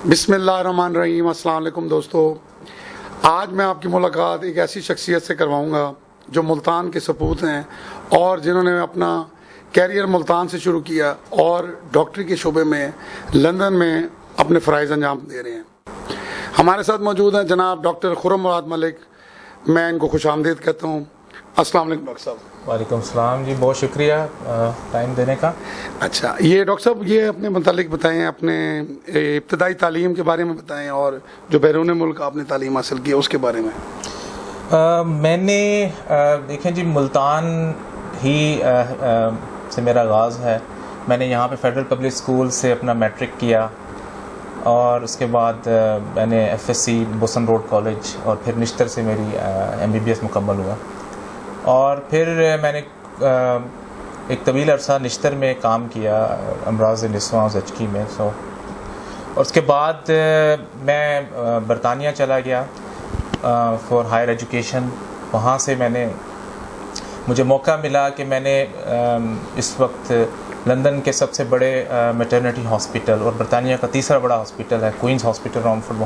बिस्मिल्लाहिर्रहमानिर्रहीम। अस्सलाम वालेकुम दोस्तों, आज मैं आपकी मुलाकात एक ऐसी शख्सियत से करवाऊंगा जो मुल्तान के सपूत हैं और जिन्होंने अपना कैरियर मुल्तान से शुरू किया और डॉक्टरी के शोबे में लंदन में अपने फ़राइज़ अंजाम दे रहे हैं। हमारे साथ मौजूद हैं जनाब डॉक्टर खुर्रम मुराद मलिक। मैं इनको खुश आमदीद कहता हूँ। अस्सलाम वालेकुम डॉक्टर साहब। वालेकुम सलाम जी, बहुत शुक्रिया टाइम देने का। अच्छा, ये डॉक्टर साहब ये अपने मुतालिक बताएं, अपने इब्तदाई तालीम के बारे में बताएं और जो बैरून मुल्क आपने तालीम हासिल की उसके बारे में। मैंने देखें जी, मुल्तान ही से मेरा आगाज़ है। मैंने यहाँ पे फेडरल पब्लिक स्कूल से अपना मैट्रिक किया और उसके बाद मैंने FSC बोसन रोड कॉलेज और फिर निश्तर से मेरी MBBS मुकम्मल हुआ और फिर मैंने एक तवील अरसा निश्तर में काम किया, अमराज निस्वां ज़चकी में। और उसके बाद मैं बरतानिया चला गया फॉर हायर एजुकेशन। वहाँ से मुझे मौका मिला कि मैंने इस वक्त लंदन के सबसे बड़े मैटरनिटी हॉस्पिटल और बरतानिया का तीसरा बड़ा हॉस्पिटल है क्वींस हॉस्पिटल रॉमफोर्ड,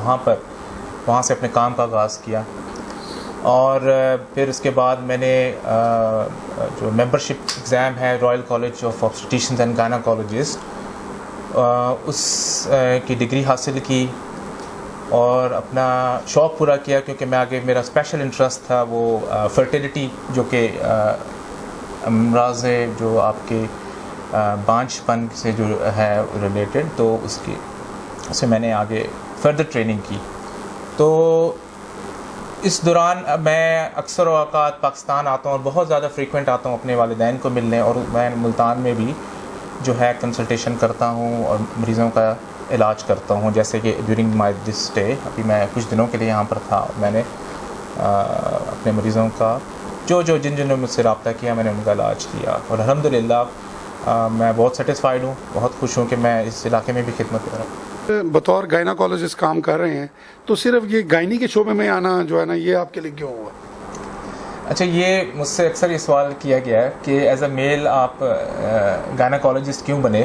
वहाँ से अपने काम का आगाज़ किया। और फिर उसके बाद मैंने जो मेंबरशिप एग्ज़ाम है royal college of obstetricians and gynaecologist उस की डिग्री हासिल की और अपना शौक़ पूरा किया, क्योंकि मैं आगे मेरा स्पेशल इंटरेस्ट था वो फर्टिलिटी, जो कि अमराज जो आपके बांझपन से जो है रिलेटेड, तो उससे मैंने आगे फर्दर ट्रेनिंग की। तो इस दौरान मैं अक्सर औक़ात पाकिस्तान आता हूँ और बहुत ज़्यादा फ्रीक्वेंट आता हूँ अपने वालिदैन को मिलने, और मैं मुल्तान में भी जो है कंसल्टेशन करता हूँ और मरीज़ों का इलाज करता हूँ। जैसे कि ड्यूरिंग माई दिस स्टे, अभी मैं कुछ दिनों के लिए यहाँ पर था, मैंने अपने मरीज़ों का जिन्होंने मुझसे रब्ता किया मैंने उनका इलाज किया और अल्हम्दुलिल्लाह मैं बहुत सेटिस्फाइड हूँ, बहुत खुश हूँ कि मैं इस इलाके में भी खिदमत कर रहा हूँ। बतौर गायनाकोलॉजिस्ट काम कर रहे हैं, तो सिर्फ ये गायनी के शोबे में आना जो है ना, ये आपके लिए क्यों हुआ? अच्छा, ये मुझसे अक्सर ये सवाल किया गया है कि एज अ मेल आप गायनाकोलॉजिस्ट क्यों बने।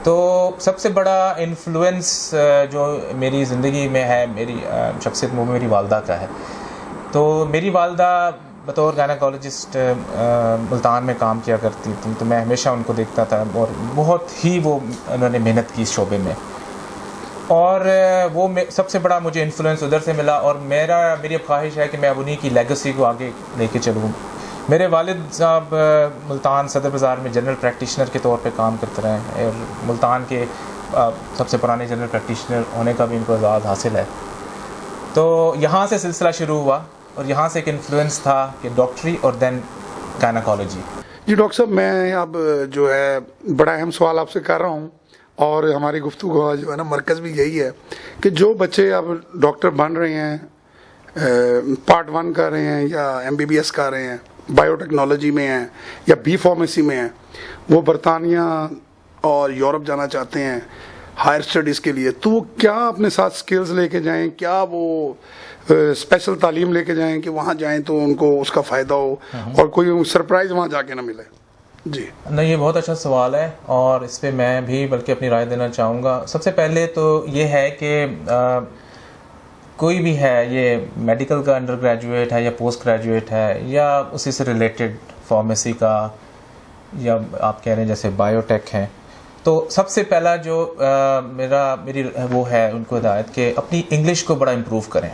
तो सबसे बड़ा इन्फ्लुएंस जो मेरी ज़िंदगी में है, मेरी शख्सियत में, मेरी वालदा का है। तो मेरी वालदा बतौर गायनाकोलॉजिस्ट मुल्तान में काम किया करती थी, तो मैं हमेशा उनको देखता था और बहुत ही वो उन्होंने मेहनत की इस शोबे में, और वो सबसे बड़ा मुझे इन्फ्लुएंस उधर से मिला। और मेरी ख्वाहिश है कि मैं अब उन्हीं की लेगेसी को आगे लेके चलूँ। मेरे वालिद साहब मुल्तान सदर बाज़ार में जनरल प्रैक्टिशनर के तौर पे काम करते रहे और मुल्तान के सबसे पुराने जनरल प्रैक्टिशनर होने का भी इनको एजाज़ हासिल है। तो यहाँ से सिलसिला शुरू हुआ और यहाँ से एक इन्फ्लुएंस था कि डॉक्टरी और देन गायनाकोलॉजी। जी डॉक्टर साहब, मैं अब जो है बड़ा अहम सवाल आपसे कर रहा हूँ और हमारी गुफ्तगू का जो है ना मरकज़ भी यही है कि जो बच्चे अब डॉक्टर बन रहे हैं, पार्ट 1 कर रहे हैं या MBBS कर रहे हैं, बायोटेक्नोलॉजी में हैं या B फार्मेसी में हैं, वो बरतानिया और यूरोप जाना चाहते हैं हायर स्टडीज़ के लिए, तो वो क्या अपने साथ स्किल्स लेके जाएं, क्या वो स्पेशल तालीम लेके जाएं कि वहाँ जाएं तो उनको उसका फ़ायदा हो और कोई सरप्राइज़ वहाँ जाके ना मिले? जी नहीं, ये बहुत अच्छा सवाल है और इस पर मैं भी बल्कि अपनी राय देना चाहूँगा। सबसे पहले तो ये है कि कोई भी है, ये मेडिकल का अंडर ग्रेजुएट है या पोस्ट ग्रेजुएट है या उसी से रिलेटेड फार्मेसी का, या आप कह रहे हैं जैसे बायोटेक है, तो सबसे पहला जो मेरी वो है उनको हिदायत कि अपनी इंग्लिश को बड़ा इम्प्रूव करें।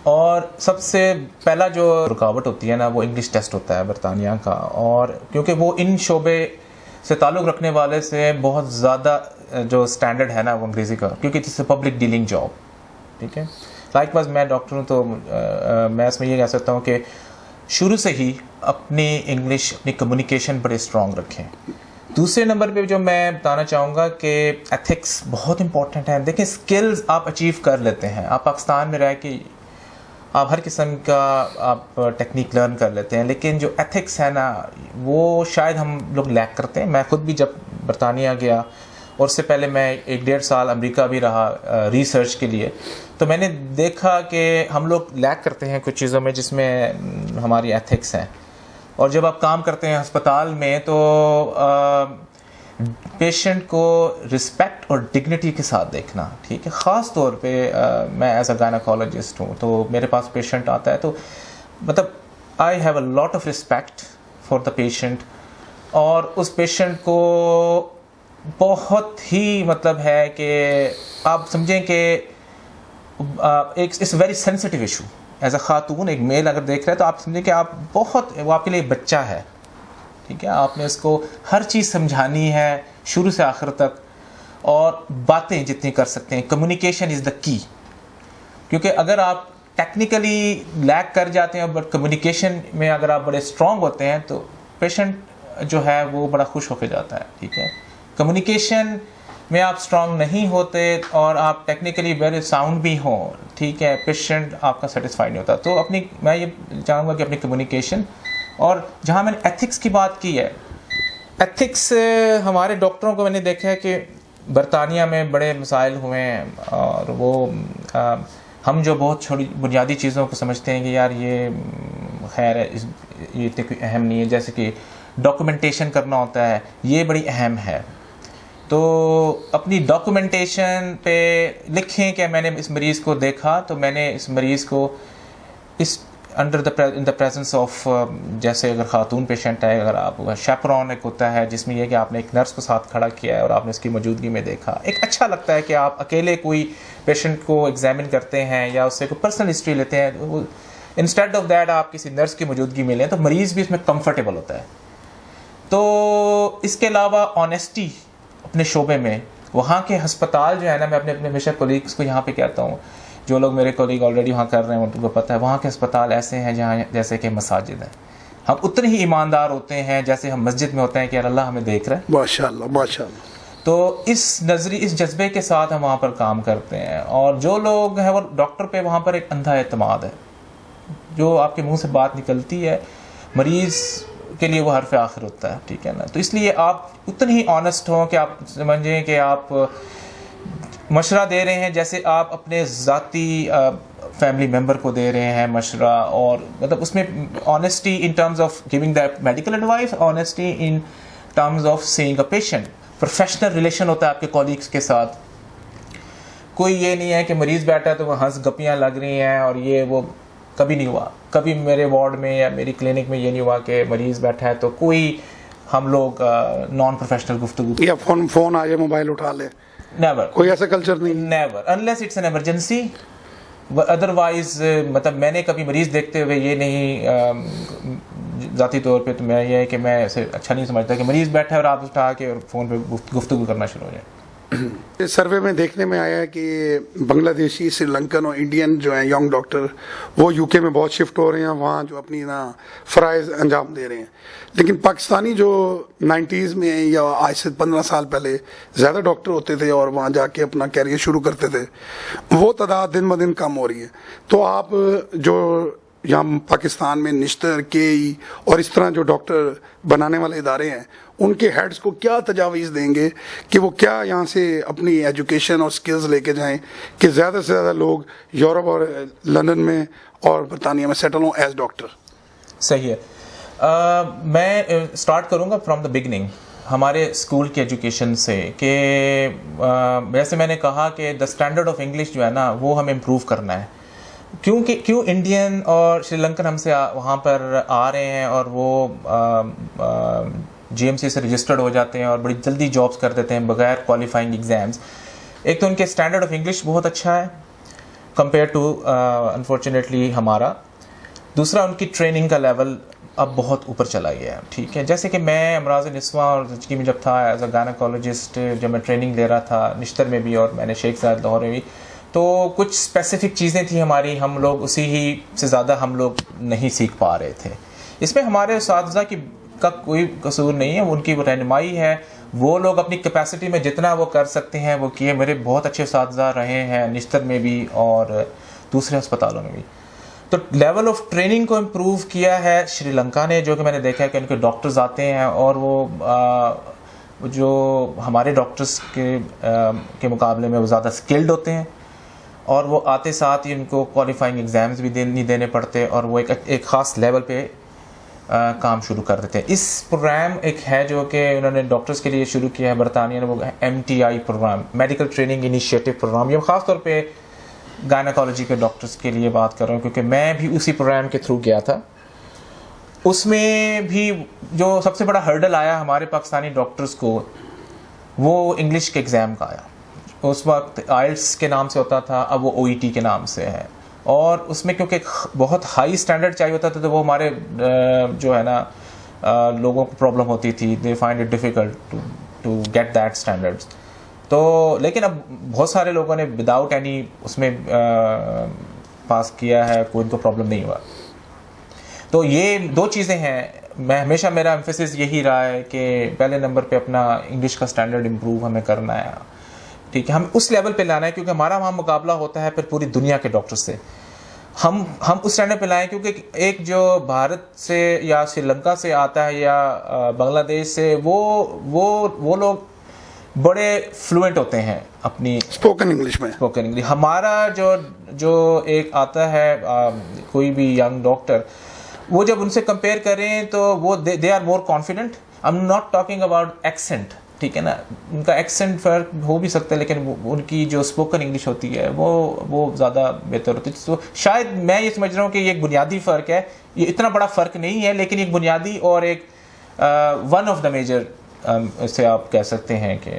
और सबसे पहला जो रुकावट होती है ना, वो इंग्लिश टेस्ट होता है बरतानिया का, और क्योंकि वो इन शोबे से ताल्लुक़ रखने वाले से बहुत ज़्यादा जो स्टैंडर्ड है ना वो अंग्रेज़ी का, क्योंकि it's a public dealing job. ठीक है, लाइकवाइज मैं डॉक्टर हूँ तो मैं इसमें ये कह सकता हूँ कि शुरू से ही अपनी इंग्लिश, अपनी कम्युनिकेशन बड़े स्ट्रॉन्ग रखें। दूसरे नंबर पे जो मैं बताना चाहूँगा कि एथिक्स बहुत इंपॉर्टेंट है। देखिए, स्किल्स आप अचीव कर लेते हैं, आप पाकिस्तान में रह के आप हर किस्म का आप टेक्निक लर्न कर लेते हैं, लेकिन जो एथिक्स है ना वो शायद हम लोग लैक करते हैं। मैं खुद भी जब बरतानिया गया और उससे पहले मैं 1-1.5 साल अमेरिका भी रहा रिसर्च के लिए, तो मैंने देखा कि हम लोग लैक करते हैं कुछ चीज़ों में जिसमें हमारी एथिक्स हैं। और जब आप काम करते हैं अस्पताल में तो पेशेंट को रिस्पेक्ट और डिग्निटी के साथ देखना, ठीक है। ख़ास तौर पे मैं एज अ गायनेकोलॉजिस्ट हूँ, तो मेरे पास पेशेंट आता है तो मतलब I have a lot of respect for the patient, और उस पेशेंट को बहुत ही मतलब है कि आप समझें कि एक it's very sensitive issue as a खातून, एक मेल अगर देख रहे हैं तो आप समझें कि आप बहुत, वो आपके लिए बच्चा है, ठीक है। आपने उसको हर चीज़ समझानी है शुरू से आखिर तक, और बातें जितनी कर सकते हैं, कम्युनिकेशन इज़ द की। क्योंकि अगर आप टेक्निकली लैक कर जाते हैं बट कम्युनिकेशन में अगर आप बड़े स्ट्रॉन्ग होते हैं तो पेशेंट जो है वो बड़ा खुश होकर जाता है, ठीक है। कम्युनिकेशन में आप स्ट्रॉन्ग नहीं होते और आप टेक्निकली वेरी साउंड भी हों, ठीक है, पेशेंट आपका सेटिस्फाइड नहीं होता। तो अपनी, मैं ये चाहूँगा कि अपनी कम्युनिकेशन, और जहाँ मैंने एथिक्स की बात की है, एथिक्स हमारे डॉक्टरों को मैंने देखा है कि बरतानिया में बड़े मसाइल हुए हैं, और वो हम जो बहुत छोटी बुनियादी चीज़ों को समझते हैं कि यार ये खैर है, ये इतनी कोई अहम नहीं है, जैसे कि डॉक्यूमेंटेशन करना होता है, ये बड़ी अहम है। तो अपनी डॉक्यूमेंटेशन पे लिखें कि मैंने इस मरीज़ को देखा, तो मैंने इस मरीज़ को इस इन द प्रेजेंस ऑफ, जैसे अगर खातून पेशेंट है, अगर आप शैपरॉन एक होता है जिसमें यह कि आपने एक नर्स को साथ खड़ा किया है और आपने उसकी मौजूदगी में देखा, एक अच्छा लगता है कि आप अकेले कोई पेशेंट को एग्जामिन करते हैं या उससे कोई पर्सनल हिस्ट्री लेते हैं, इंस्टेड ऑफ दैट आप किसी नर्स की मौजूदगी में लें, तो मरीज़ भी इसमें कंफर्टेबल होता है। तो इसके अलावा ऑनेस्टी अपने शोबे में, वहाँ के हस्पताल जो है ना, मैं अपने हमेशा कोलीग्स को यहाँ पे कहता हूँ, जो लोग मेरे कोलीग ऑलरेडी वहाँ कर रहे हैं उनको पता है, वहाँ के अस्पताल ऐसे हैं जहाँ जैसे कि मसाजिद हैं। हम उतने ही ईमानदार होते हैं जैसे हम मस्जिद में होते हैं कि यार अल्लाह हमें देख रहा है, माशाअल्लाह माशाअल्लाह। तो इस जज्बे के साथ हम वहाँ पर काम करते हैं। और जो लोग हैं वो डॉक्टर पे वहाँ पर एक अंधा एतमाद है, जो आपके मुँह से बात निकलती है मरीज़ के लिए वो हरफ आखिर होता है, ठीक है ना। तो इसलिए आप उतने ही ऑनेस्ट हों कि आप समझें कि आप मशवरा दे रहे हैं जैसे आप अपने ज़ाती फैमिली मेम्बर को दे रहे हैं मशवरा, और मतलब उसमें honesty in terms of giving that medical advice, honesty in terms of seeing a patient, professional relation होता है आपके कॉलीग्स के साथ। कोई ये नहीं है कि मरीज़ बैठा है तो वह हंस गपियाँ लग रही हैं, और ये वो कभी नहीं हुआ। कभी मेरे वार्ड में या मेरी क्लिनिक में ये नहीं हुआ कि मरीज़ बैठा है तो कोई हम लोग नॉन प्रोफेशनल गुफ्तगू या फोन आ जाए, मोबाइल उठा ले, नेवर, कोई ऐसा कल्चर नहीं, never, unless it's an emergency. Otherwise मतलब मैंने कभी मरीज़ देखते हुए ये नहीं ज़ाती तौर पे, तो मैं ये है कि मैं ऐसे अच्छा नहीं समझता कि मरीज़ बैठा है और आप उठा के और फ़ोन पे गुफ्तगू करना शुरू हो जाए। इस सर्वे में देखने में आया है कि बांग्लादेशी, श्रीलंकन और इंडियन जो हैं यंग डॉक्टर वो यूके में बहुत शिफ्ट हो रहे हैं, वहाँ जो अपनी ना फ़राइज़ अंजाम दे रहे हैं। लेकिन पाकिस्तानी जो 90s में या आज से 15 साल पहले ज़्यादा डॉक्टर होते थे और वहाँ जाके अपना कैरियर शुरू करते थे, वो तादाद दिन ब दिन कम हो रही है। तो आप जो यहाँ पाकिस्तान में निश्तर, केई और इस तरह जो डॉक्टर बनाने वाले इदारे हैं, उनके हेड्स को क्या तजावीज़ देंगे कि वो क्या यहाँ से अपनी एजुकेशन और स्किल्स लेके जाएं कि ज़्यादा से ज़्यादा लोग यूरोप और लंदन में और बरतानिया में सेटल हों एज डॉक्टर? सही है। मैं स्टार्ट करूँगा फ्रॉम द बिगनिंग, हमारे स्कूल की एजुकेशन से, कि जैसे मैंने कहा कि द स्टैंडर्ड ऑफ इंग्लिश जो है ना वो हमें इम्प्रूव करना है। क्यों इंडियन और श्रीलंकन हमसे वहाँ पर आ रहे हैं और वो GMC से रजिस्टर्ड हो जाते हैं और बड़ी जल्दी जॉब्स कर देते हैं बगैर क्वालिफाइंग एग्ज़ाम्स। एक तो उनके स्टैंडर्ड ऑफ इंग्लिश बहुत अच्छा है कंपेयर टू अनफॉर्चुनेटली हमारा। दूसरा, उनकी ट्रेनिंग का लेवल अब बहुत ऊपर चला गया है, ठीक है। जैसे कि मैं अमराज़ निस्वा और ज़िंदगी में जब था एज अ गायनेकोलॉजिस्ट, जब मैं ट्रेनिंग ले रहा था निश्तर में भी और मैंने शेख ज़ायद लाहौर में भी, तो कुछ स्पेसिफिक चीज़ें थी हमारी, हम लोग उसी ही से ज़्यादा हम लोग नहीं सीख पा रहे थे। इसमें हमारे उस्ताद का कोई कसूर नहीं है, उनकी वो रहनुमाई है। वो लोग अपनी कैपेसिटी में जितना वो कर सकते हैं वो किए। मेरे बहुत अच्छे उस्ताद रहे हैं निश्तर में भी और दूसरे अस्पतालों में भी। तो लेवल ऑफ ट्रेनिंग को इम्प्रूव किया है श्रीलंका ने, जो कि मैंने देखा है कि उनके डॉक्टर्स आते हैं और वो जो हमारे डॉक्टर्स के मुकाबले में वो ज़्यादा स्किल्ड होते हैं, और वो आते साथ ही उनको क्वालिफाइंग एग्ज़ाम्स भी नहीं देने पड़ते, और वो एक ख़ास लेवल पे काम शुरू कर देते हैं। इस प्रोग्राम एक है जो कि उन्होंने डॉक्टर्स के लिए शुरू किया है बरतानिया ने, वो MTI program, medical training initiative program. ये ख़ास तौर पे गायनेकोलॉजी के डॉक्टर्स के लिए बात कर रहा हूँ क्योंकि मैं भी उसी प्रोग्राम के थ्रू गया था। उसमें भी जो सबसे बड़ा हर्डल आया हमारे पाकिस्तानी डॉक्टर्स को, वो इंग्लिश के एग्ज़ाम का आया। उस वक्त IELTS के नाम से होता था, अब वो OET के नाम से है। और उसमें क्योंकि बहुत हाई स्टैंडर्ड चाहिए होता था तो वो हमारे जो है ना लोगों को प्रॉब्लम होती थी, they find it difficult to get that standards. तो लेकिन अब बहुत सारे लोगों ने विदाउट एनी उसमें पास किया है, कोई इनको प्रॉब्लम नहीं हुआ। तो ये दो चीज़ें हैं, मैं हमेशा मेरा एम्फेसिस यही रहा है कि पहले नंबर पे अपना इंग्लिश का स्टैंडर्ड इम्प्रूव हमें करना है, ठीक है, हम उस लेवल पे लाना है क्योंकि हमारा वहाँ मुकाबला होता है फिर पूरी दुनिया के डॉक्टर से। हम उस स्टैंडर्ड पे लाएं क्योंकि एक जो भारत से या श्रीलंका से आता है या बांग्लादेश से, वो लोग बड़े फ्लुएंट होते हैं अपनी स्पोकन इंग्लिश में। स्पोकन इंग्लिश हमारा जो एक आता है कोई भी यंग डॉक्टर, वो जब उनसे कंपेयर करें तो वो they are more confident. I am not talking about accent, ठीक है ना, उनका एक्सेंट फर्क हो भी सकता है लेकिन उनकी जो स्पोकन इंग्लिश होती है वो ज़्यादा बेहतर होती है। तो शायद मैं ये समझ रहा हूँ कि ये एक बुनियादी फ़र्क है, ये इतना बड़ा फ़र्क नहीं है लेकिन एक बुनियादी और एक वन ऑफ द मेजर से आप कह सकते हैं कि।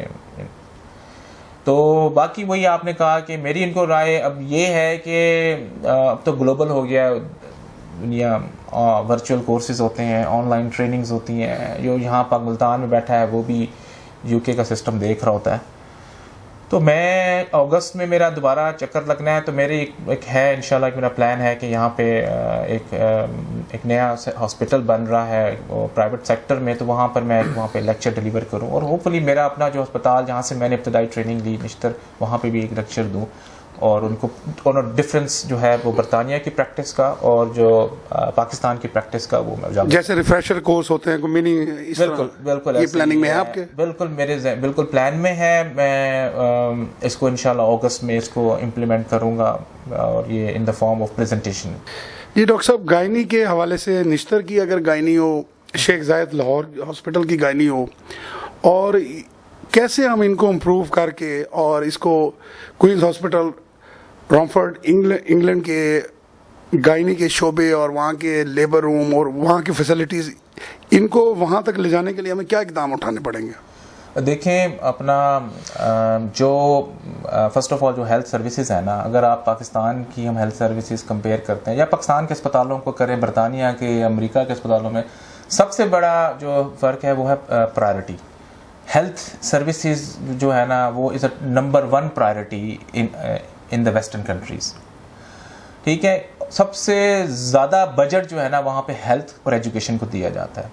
तो बाकी वही आपने कहा कि मेरी इनको राय अब ये है कि अब तो ग्लोबल हो गया दुनिया, वर्चुअल कोर्सेज होते हैं, ऑनलाइन ट्रेनिंग्स होती हैं। जो यहाँ पाक मुल्तान में बैठा है वो भी UK का सिस्टम देख रहा होता है। तो मैं अगस्त में मेरा दोबारा चक्कर लगना है, तो मेरी एक है इंशाल्लाह, एक मेरा प्लान है कि यहाँ पे एक नया हॉस्पिटल बन रहा है प्राइवेट सेक्टर में, तो वहाँ पर मैं वहाँ पे लेक्चर डिलीवर करूँ और होपफुली मेरा अपना जो अस्पताल जहाँ से मैंने इब्तदाई ट्रेनिंग ली निश्तर, वहाँ पे भी एक लेक्चर दूँ और उनको डिफरेंस जो है वो बरतानिया की प्रैक्टिस का और जो पाकिस्तान की प्रैक्टिस का वो मैं जैसे रिफ्रेशर कोर्स होते हैं मिनी, बिल्कुल ये प्लानिंग में है आपके? बिल्कुल प्लान में है। मैं इसको इंशाल्लाह अगस्त में इसको इम्प्लीमेंट करूँगा और ये in the form of presentation. जी डॉक्टर साहब, गायनी के हवाले से निश्तर की अगर गायनी हो, शेख जायद लाहौर हॉस्पिटल की गायनी हो, और कैसे हम इनको इम्प्रूव करके और इसको क्वींस हॉस्पिटल रॉमफर्ड इंग्लैंड के गायनी के शोबे और वहाँ के लेबर रूम और वहाँ की फैसिलिटीज़, इनको वहाँ तक ले जाने के लिए हमें क्या इकदाम उठाने पड़ेंगे? देखें, अपना जो फर्स्ट ऑफ ऑल जो हेल्थ सर्विसेज है ना, अगर आप पाकिस्तान की हम हेल्थ सर्विसेज कंपेयर करते हैं या पाकिस्तान के अस्पतालों को करें बरतानिया के, अमेरिका के अस्पतालों में, सबसे बड़ा जो फ़र्क है वो है प्रायोरिटी। हेल्थ सर्विसेज जो है ना वो is a number 1 priority in the western countries, ठीक है। सबसे ज़्यादा बजट जो है ना वहाँ पे हेल्थ और एजुकेशन को दिया जाता है।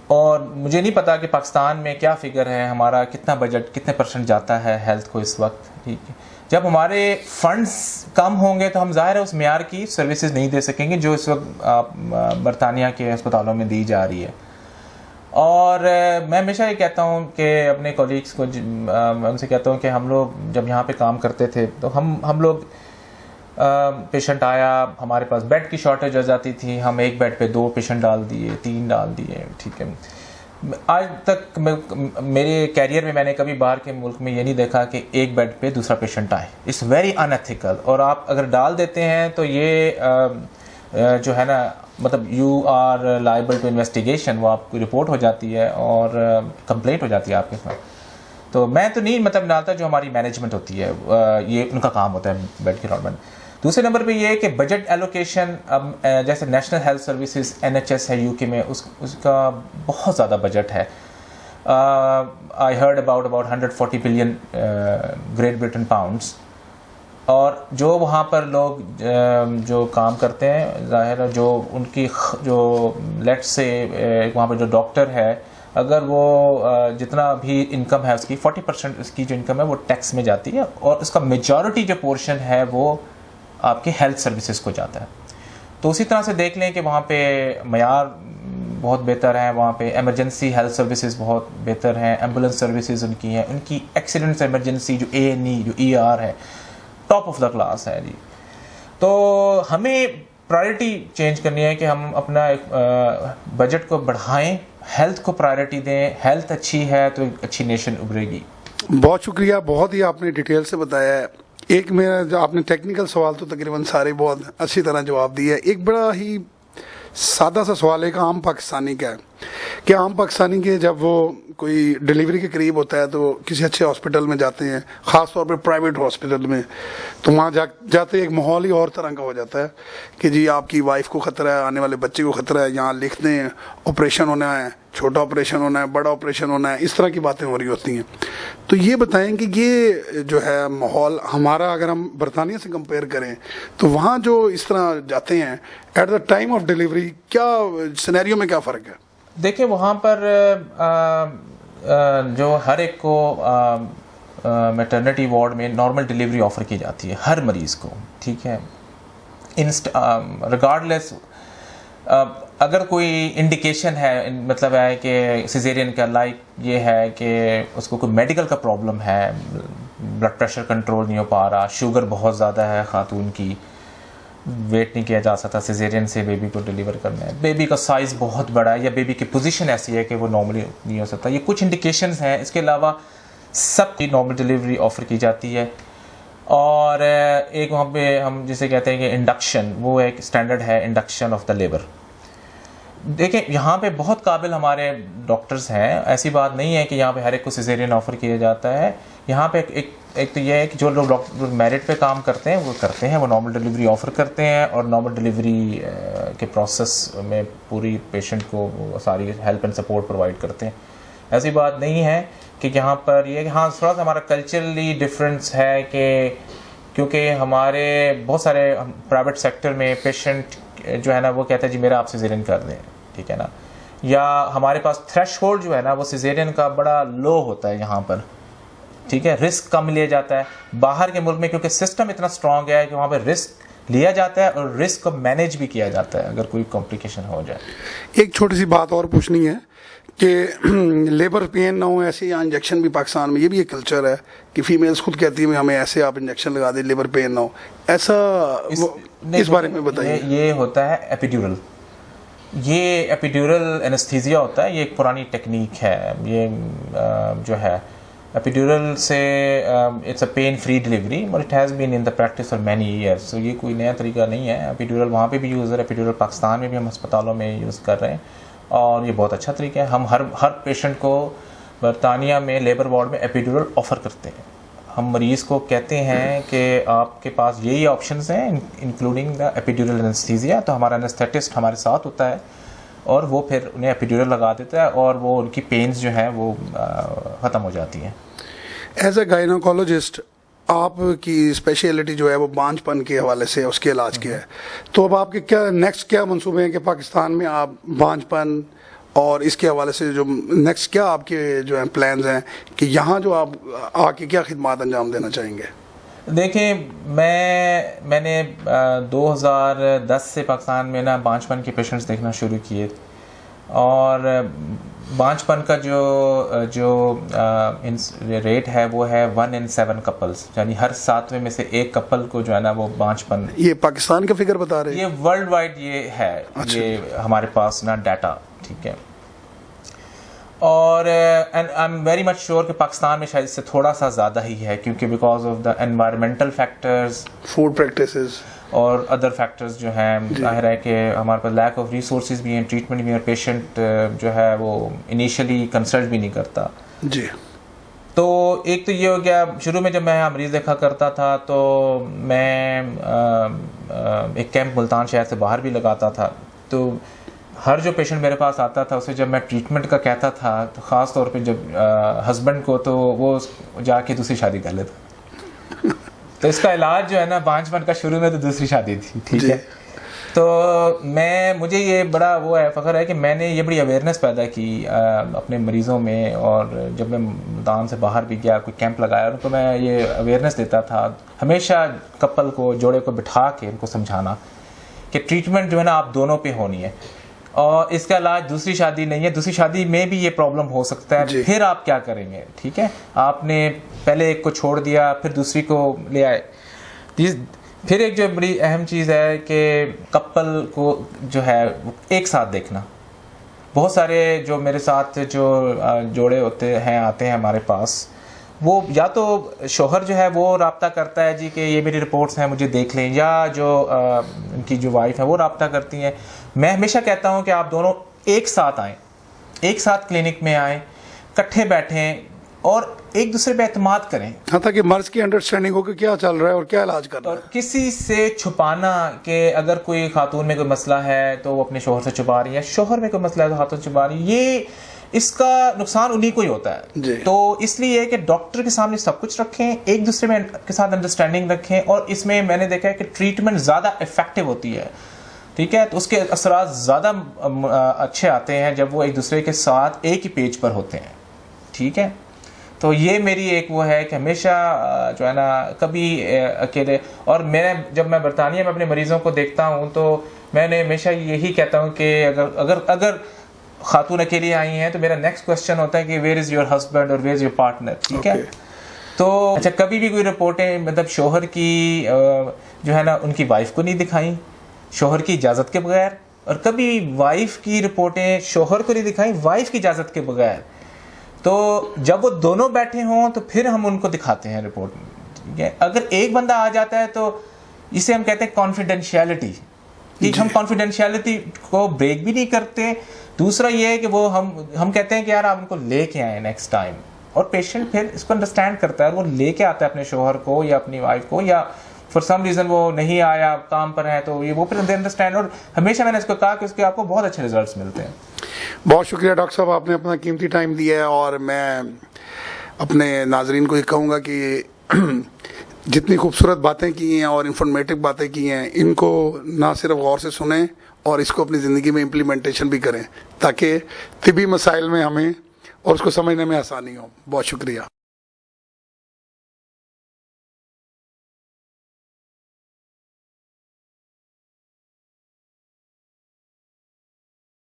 और मुझे नहीं पता कि पाकिस्तान में क्या फिगर है, हमारा कितना बजट, कितने % जाता है हेल्थ को इस वक्त, ठीक है। जब हमारे फंड्स कम होंगे तो हम ज़ाहिर है उस मेयार की सर्विसेज नहीं दे सकेंगे जो इस वक्त बरतानिया के अस्पतालों में दी जा रही है। और मैं हमेशा ये कहता हूँ कि अपने कॉलीग्स को मैं उनसे कहता हूँ कि हम लोग जब यहाँ पे काम करते थे तो हम लोग पेशेंट आया, हमारे पास बेड की शॉर्टेज हो जाती थी, हम एक बेड पे 2 पेशेंट डाल दिए, 3 डाल दिए, ठीक है। आज तक मेरे कैरियर में मैंने कभी बाहर के मुल्क में ये नहीं देखा कि एक बेड पे दूसरा पेशेंट आए। It's very unethical. और आप अगर डाल देते हैं तो ये जो है ना, मतलब you are liable to investigation, वो आपको रिपोर्ट हो जाती है और कंप्लेंट हो जाती है आपके साथ। तो मैं तो नहीं मतलब डालता, जो हमारी मैनेजमेंट होती है ये उनका काम होता है बेड के अलॉटमेंट। दूसरे नंबर पे ये है कि बजट एलोकेशन, अब जैसे नेशनल हेल्थ सर्विसेज NHS है UK में, उसका बहुत ज़्यादा बजट है। I heard about 140 billion great Britain pounds. और जो वहाँ पर लोग जो काम करते हैं, ज़ाहिर है जो उनकी जो लेट्स से वहाँ पर जो डॉक्टर है, अगर वो जितना भी इनकम है उसकी 40% उसकी जो इनकम है वो टैक्स में जाती है और उसका मेजॉरिटी जो पोर्शन है वो आपके हेल्थ सर्विसेज को जाता है। तो उसी तरह से देख लें कि वहाँ पे मयार बहुत बेहतर है, वहाँ पे इमरजेंसी हेल्थ सर्विसेज बहुत बेहतर हैं, एम्बुलेंस सर्विसेज उनकी हैं, उनकी एक्सीडेंट्स इमरजेंसी जो A&E जो ER है टॉप ऑफ द क्लास है जी। तो हमें प्रायोरिटी चेंज करनी है कि हम अपना बजट को बढ़ाएं, हेल्थ को प्रायोरिटी दें। हेल्थ अच्छी है तो एक अच्छी नेशन उभरेगी। बहुत शुक्रिया, बहुत ही आपने डिटेल से बताया है। एक मेरा जो आपने टेक्निकल सवाल तो तकरीबन सारे बहुत अच्छी तरह जवाब दिया है। एक बड़ा ही सादा सा सवाल एक आम पाकिस्तानी का है कि आम पाकिस्तानी के जब वो कोई डिलीवरी के करीब होता है तो किसी अच्छे हॉस्पिटल में जाते हैं, ख़ास तौर पे प्राइवेट हॉस्पिटल में, तो वहाँ जाते एक माहौल ही और तरह का हो जाता है कि जी आपकी वाइफ को ख़तरा है, आने वाले बच्चे को ख़तरा है, यहाँ लिखते हैं ऑपरेशन होना है, छोटा ऑपरेशन होना है, बड़ा ऑपरेशन होना है, इस तरह की बातें हो रही होती हैं। तो ये बताएं कि ये जो है माहौल हमारा, अगर हम बरतानिया से कंपेयर करें तो वहाँ जो इस तरह जाते हैं at the time of delivery, क्या सिनेरियो में क्या फ़र्क है? देखिए वहाँ पर जो हर एक को मैटरनिटी वार्ड में नॉर्मल डिलीवरी ऑफ़र की जाती है हर मरीज़ को, ठीक है, रिगार्डलेस अगर कोई इंडिकेशन है, मतलब है कि सिजेरियन का, लाइक ये है कि उसको कोई मेडिकल का प्रॉब्लम है, ब्लड प्रेशर कंट्रोल नहीं हो पा रहा, शुगर बहुत ज़्यादा है खातून की, वेट नहीं किया जा सकता, सिजेरियन से बेबी को डिलीवर करना है, बेबी का साइज़ बहुत बड़ा है या बेबी की पोजीशन ऐसी है कि वो नॉर्मली नहीं हो सकता, ये कुछ इंडिकेशंस हैं। इसके अलावा सबकी नॉर्मल डिलीवरी ऑफ़र की जाती है। और एक वहाँ पे हम जिसे कहते हैं कि इंडक्शन, वो एक स्टैंडर्ड है, इंडक्शन ऑफ द लेबर। देखिए यहाँ पे बहुत काबिल हमारे डॉक्टर्स हैं, ऐसी बात नहीं है कि यहाँ पे हर एक को सिजेरियन ऑफ़र किया जाता है। यहाँ पे एक तो ये है कि जो लोग डॉक्टर मेरिट पे काम करते हैं वो करते हैं, वो नॉर्मल डिलीवरी ऑफ़र करते हैं और नॉर्मल डिलीवरी के प्रोसेस में पूरी पेशेंट को सारी हेल्प एंड सपोर्ट प्रोवाइड करते हैं। ऐसी बात नहीं है कि यहाँ पर ये, हाँ थोड़ा सा हमारा कल्चरली डिफरेंस है कि क्योंकि हमारे बहुत सारे प्राइवेट सेक्टर में पेशेंट जो है ना वो कहता है जी मेरा आप सिजेरियन कर दें, ठीक है ना, या हमारे पास थ्रेशहोल्ड जो है ना वो सिजेरियन का बड़ा लो होता है यहाँ पर, ठीक है, रिस्क कम लिया जाता है। बाहर के मुल्क में क्योंकि सिस्टम इतना स्ट्रांग है कि वहाँ पर रिस्क लिया जाता है और रिस्क को मैनेज भी किया जाता है अगर कोई कॉम्प्लिकेशन हो जाए। एक छोटी सी बात और पूछनी है कि लेबर पेन ना हो ऐसे, या इंजेक्शन भी पाकिस्तान में ये भी एक कल्चर है कि फीमेल्स खुद कहती है हमें ऐसे आप इंजेक्शन लगा दें लेबर पेन ना हो, ऐसा इस बारे में बताइए। ये होता है एपिड्यूरल, ये एपिड्यूरल एनेस्थीसिया होता है, ये एक पुरानी टेक्निक है। ये जो है एपिड्यूरल से it's a pain free delivery, but it has been in the practice for many years. तो ये कोई नया तरीका नहीं है। एपिड्यूरल वहाँ पे भी यूज़ है, एपिड्यूरल पाकिस्तान में भी हम अस्पतालों में यूज़ कर रहे हैं और ये बहुत अच्छा तरीका है। हम हर पेशेंट को बरतानिया में लेबर वार्ड में एपिड्यूरल ऑफ़र करते हैं। हम मरीज़ को कहते हैं कि आपके पास यही ऑप्शंस हैं इंक्लूडिंग द एपिड्यूरल एनेस्थीसिया। तो हमारा एनेस्थेटिस्ट हमारे साथ होता है और वो फिर उन्हें एपिड्यूरल लगा देता है और वो उनकी पेन्स जो हैं वो ख़त्म हो जाती हैं। एज ए गायनोकोलॉजिस्ट आपकी स्पेशलिटी जो है वो बांझपन के हवाले से उसके इलाज के है, तो अब आपके क्या नेक्स्ट क्या मंसूबे हैं कि पाकिस्तान में आप बांझपन और इसके हवाले से जो नेक्स्ट क्या आपके जो है प्लान्स हैं कि यहाँ जो आप आके क्या खिदमत अंजाम देना चाहेंगे? देखिए मैंने 2010 से पाकिस्तान में ना बांझपन के पेशेंट्स देखना शुरू किए और बांझपन का जो रेट है वो है 1 in 7 कपल्स, यानी हर 7वें में से एक कपल को जो है ना वो बांझपन। ये पाकिस्तान का फिगर बता रहे हैं? ये वर्ल्ड वाइड ये है। अच्छा। ये हमारे पास ना डाटा, ठीक है, और and I am very much sure कि पाकिस्तान में शायद इससे थोड़ा सा ज़्यादा ही है क्योंकि because of the environmental factors, food practices और अदर फैक्टर्स जो हैं। जाहिर है कि हमारे पास लैक ऑफ रिसोर्सेज भी हैं, ट्रीटमेंट भी है, पेशेंट जो है वो इनिशियली कंसल्ट भी नहीं करता जी। तो एक तो ये हो गया, शुरू में जब मैं मरीज़ देखा करता था तो मैं एक कैंप मुल्तान शहर से बाहर भी लगाता था। तो हर जो पेशेंट मेरे पास आता था उसे जब मैं ट्रीटमेंट का कहता था तो ख़ास तौर पे जब हस्बैंड को, तो वो जाके दूसरी शादी कर लेता। तो इसका इलाज जो है ना बांझपन का शुरू में तो दूसरी शादी थी, ठीक है। तो मुझे ये बड़ा वो है, फ़ख्र है कि मैंने ये बड़ी अवेयरनेस पैदा की अपने मरीज़ों में, और जब मैं मुल्तान से बाहर भी गया कोई कैंप लगाया तो मैं ये अवेयरनेस देता था हमेशा कपल को, जोड़े को बिठा के उनको समझाना कि ट्रीटमेंट जो है ना आप दोनों पे होनी है और इसका इलाज दूसरी शादी नहीं है। दूसरी शादी में भी ये प्रॉब्लम हो सकता है, फिर आप क्या करेंगे, ठीक है। आपने पहले एक को छोड़ दिया फिर दूसरी को ले आए, फिर एक जो बड़ी अहम चीज़ है कि कपल को जो है एक साथ देखना। बहुत सारे जो मेरे साथ जो जोड़े होते हैं आते हैं हमारे पास, वो या तो शोहर जो है वो राब्ता करता है जी कि ये मेरी रिपोर्ट्स हैं मुझे देख लें, या जो उनकी जो वाइफ है वो राब्ता करती हैं। मैं हमेशा कहता हूँ कि आप दोनों एक साथ आएँ, एक साथ क्लिनिक में आएँ, इकट्ठे बैठें और एक दूसरे पे एतमाद करें। हाँ, ताकि मर्ज की अंडरस्टैंडिंग हो कि क्या चल रहा है और क्या इलाज करना है। और किसी से छुपाना कि अगर कोई खातून में कोई मसला है तो वो अपने शोहर से छुपा रही है, शोहर में कोई मसला है तो खातून छुपा रही है, ये इसका नुकसान उन्हीं को ही होता है। तो इसलिए कि डॉक्टर के सामने सब कुछ रखें, एक दूसरे में के साथ अंडरस्टैंडिंग रखें, और इसमें मैंने देखा है कि ट्रीटमेंट ज़्यादा इफेक्टिव होती है। ठीक है, तो उसके असरात ज़्यादा अच्छे आते हैं जब वो एक दूसरे के साथ एक ही पेज पर होते हैं। ठीक है, तो ये मेरी एक वो है कि हमेशा जो है ना कभी अकेले, और जब मैं बरतानिया में अपने मरीज़ों को देखता हूँ तो मैंने हमेशा यही कहता हूँ कि अगर खातून अकेली आई हैं तो मेरा नेक्स्ट क्वेश्चन होता है कि वेयर इज़ योर हस्बैंड और वेयर इज़ योर पार्टनर। ठीक है, तो अच्छा, कभी भी कोई रिपोर्टें मतलब शोहर की जो है ना उनकी वाइफ को नहीं दिखाई शोहर की इजाज़त के बगैर, और कभी वाइफ की रिपोर्टें शोहर को नहीं दिखाई वाइफ की इजाज़त के बगैर। तो जब वो दोनों बैठे हों तो फिर हम उनको दिखाते हैं रिपोर्ट। ठीक है, अगर एक बंदा आ जाता है तो इसे हम कहते हैं कॉन्फिडेंशियलिटी, कि हम कॉन्फिडेंशियलिटी को ब्रेक भी नहीं करते। दूसरा ये है कि वो हम कहते हैं कि यार आप उनको लेके आए नेक्स्ट टाइम, और पेशेंट फिर इसको अंडरस्टैंड करता है, वो लेके आता है अपने शोहर को या अपनी वाइफ को, या फॉर सम रीज़न वो नहीं आया काम पर है तो ये वो फिर अंडरस्टैंड। और हमेशा मैंने इसको कहा कि उसके आपको बहुत अच्छे रिजल्ट्स मिलते हैं। बहुत शुक्रिया डॉक्टर साहब, आपने अपना कीमती टाइम दिया है, और मैं अपने नाजरीन को ये कहूँगा कि जितनी खूबसूरत बातें की हैं और इन्फॉर्मेटिव बातें की हैं, इनको ना सिर्फ गौर से सुनें और इसको अपनी ज़िंदगी में इम्प्लीमेंटेशन भी करें, ताकि तिबी मसाइल में हमें और उसको समझने में आसानी हो। बहुत शुक्रिया।